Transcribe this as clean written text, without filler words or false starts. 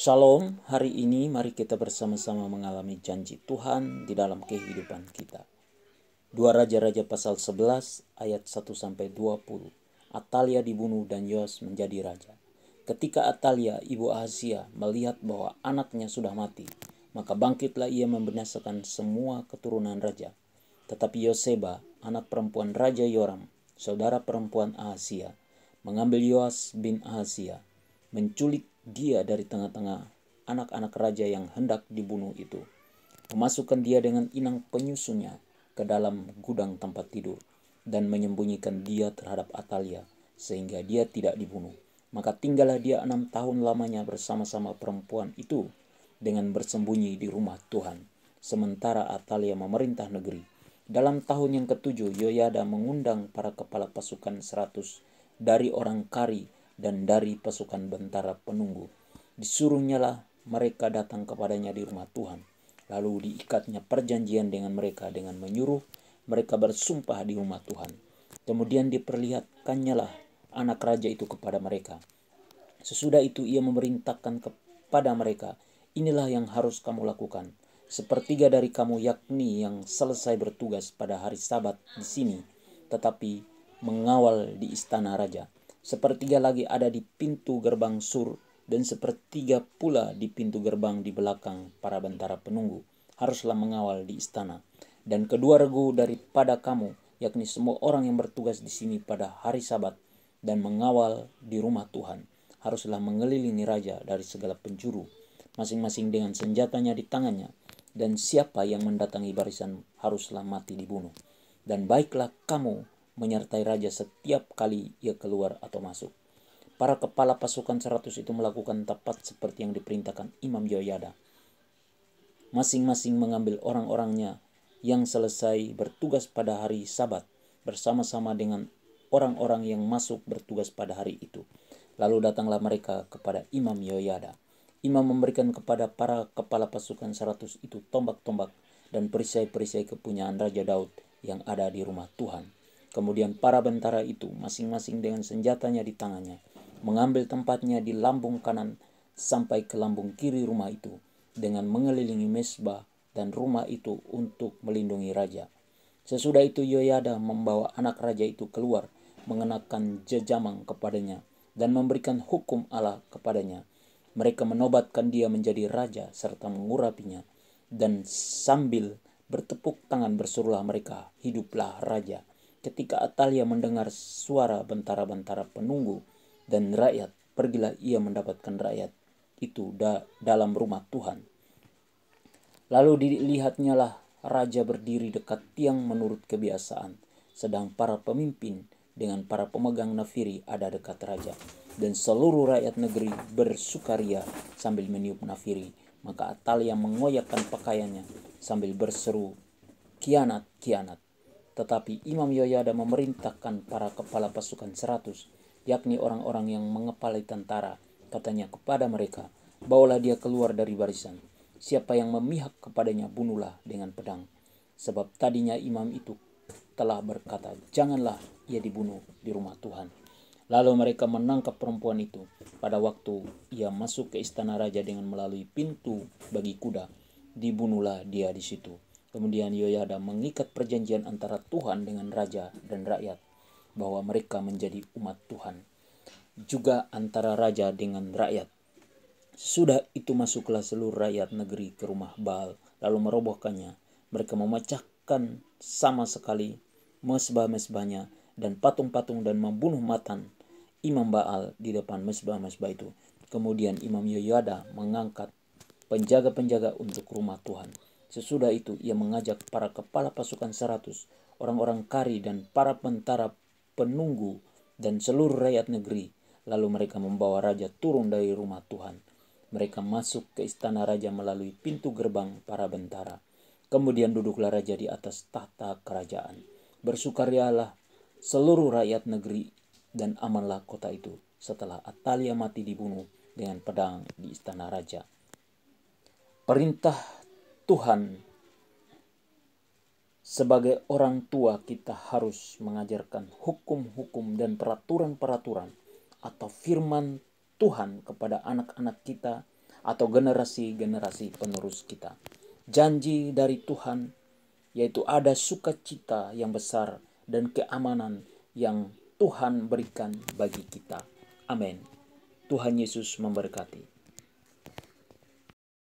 Shalom, hari ini mari kita bersama-sama mengalami janji Tuhan di dalam kehidupan kita. 2 Raja-Raja pasal 11 ayat 1-20. Atalia dibunuh dan Yoas menjadi raja. Ketika Atalia, ibu Ahazia, melihat bahwa anaknya sudah mati, maka bangkitlah ia membinasakan semua keturunan raja. Tetapi Yoseba, anak perempuan Raja Yoram, saudara perempuan Ahazia, mengambil Yoas bin Ahazia, menculik dia dari tengah-tengah anak-anak raja yang hendak dibunuh itu, memasukkan dia dengan inang penyusunnya ke dalam gudang tempat tidur, dan menyembunyikan dia terhadap Atalia, sehingga dia tidak dibunuh. Maka tinggallah dia 6 tahun lamanya bersama-sama perempuan itu dengan bersembunyi di rumah Tuhan, sementara Atalia memerintah negeri. Dalam tahun yang ke-7, Yoyada mengundang para kepala pasukan 100 dari orang Kari dan dari pasukan bentara penunggu. Disuruhnyalah mereka datang kepadanya di rumah Tuhan. Lalu diikatnya perjanjian dengan mereka dengan menyuruh mereka bersumpah di rumah Tuhan. Kemudian diperlihatkannyalah anak raja itu kepada mereka. Sesudah itu ia memerintahkan kepada mereka, inilah yang harus kamu lakukan. Sepertiga dari kamu, yakni yang selesai bertugas pada hari Sabat di sini, tetapi mengawal di istana raja. Sepertiga lagi ada di pintu gerbang sur, dan sepertiga pula di pintu gerbang di belakang para bentara penunggu. Haruslah mengawal di istana. Dan kedua regu daripada kamu, yakni semua orang yang bertugas di sini pada hari Sabat dan mengawal di rumah Tuhan, haruslah mengelilingi raja dari segala penjuru, masing-masing dengan senjatanya di tangannya, dan siapa yang mendatangi barisan haruslah mati dibunuh. Dan baiklah kamu menyertai raja setiap kali ia keluar atau masuk. Para kepala pasukan 100 itu melakukan tepat seperti yang diperintahkan Imam Yoyada. Masing-masing mengambil orang-orangnya yang selesai bertugas pada hari Sabat bersama-sama dengan orang-orang yang masuk bertugas pada hari itu. Lalu datanglah mereka kepada Imam Yoyada. Imam memberikan kepada para kepala pasukan 100 itu tombak-tombak dan perisai-perisai kepunyaan Raja Daud yang ada di rumah Tuhan. Kemudian para bentara itu masing-masing dengan senjatanya di tangannya mengambil tempatnya di lambung kanan sampai ke lambung kiri rumah itu, dengan mengelilingi mezbah dan rumah itu untuk melindungi raja. Sesudah itu Yoyada membawa anak raja itu keluar, mengenakan jejamang kepadanya dan memberikan hukum Allah kepadanya. Mereka menobatkan dia menjadi raja serta mengurapinya, dan sambil bertepuk tangan berserulah mereka, hiduplah raja. Ketika Atalia mendengar suara bentara-bentara penunggu dan rakyat, pergilah ia mendapatkan rakyat itu dalam rumah Tuhan. Lalu dilihatnyalah raja berdiri dekat tiang menurut kebiasaan, sedang para pemimpin dengan para pemegang nafiri ada dekat raja, dan seluruh rakyat negeri bersukaria sambil meniup nafiri. Maka Atalia mengoyakkan pakaiannya sambil berseru, kianat, kianat. Tetapi Imam Yoyada memerintahkan para kepala pasukan 100, yakni orang-orang yang mengepalai tentara, katanya kepada mereka, bawalah dia keluar dari barisan. Siapa yang memihak kepadanya bunuhlah dengan pedang. Sebab tadinya imam itu telah berkata, janganlah ia dibunuh di rumah Tuhan. Lalu mereka menangkap perempuan itu pada waktu ia masuk ke istana raja dengan melalui pintu bagi kuda. Dibunuhlah dia di situ. Kemudian Yoyada mengikat perjanjian antara Tuhan dengan raja dan rakyat, bahwa mereka menjadi umat Tuhan, juga antara raja dengan rakyat. Sesudah itu masuklah seluruh rakyat negeri ke rumah Baal, lalu merobohkannya. Mereka memecahkan sama sekali mezbah-mezbahnya dan patung-patung, dan membunuh Matan, imam Baal, di depan mezbah-mezbah itu. Kemudian Imam Yoyada mengangkat penjaga-penjaga untuk rumah Tuhan. Sesudah itu ia mengajak para kepala pasukan 100, orang-orang Kari dan para bentara penunggu dan seluruh rakyat negeri. Lalu mereka membawa raja turun dari rumah Tuhan. Mereka masuk ke istana raja melalui pintu gerbang para bentara. Kemudian duduklah raja di atas tahta kerajaan. Bersukarialah seluruh rakyat negeri, dan amanlah kota itu setelah Atalia mati dibunuh dengan pedang di istana raja. Perintah Tuhan. Sebagai orang tua kita harus mengajarkan hukum-hukum dan peraturan-peraturan atau firman Tuhan kepada anak-anak kita atau generasi-generasi penerus kita. Janji dari Tuhan yaitu ada sukacita yang besar dan keamanan yang Tuhan berikan bagi kita. Amin. Tuhan Yesus memberkati.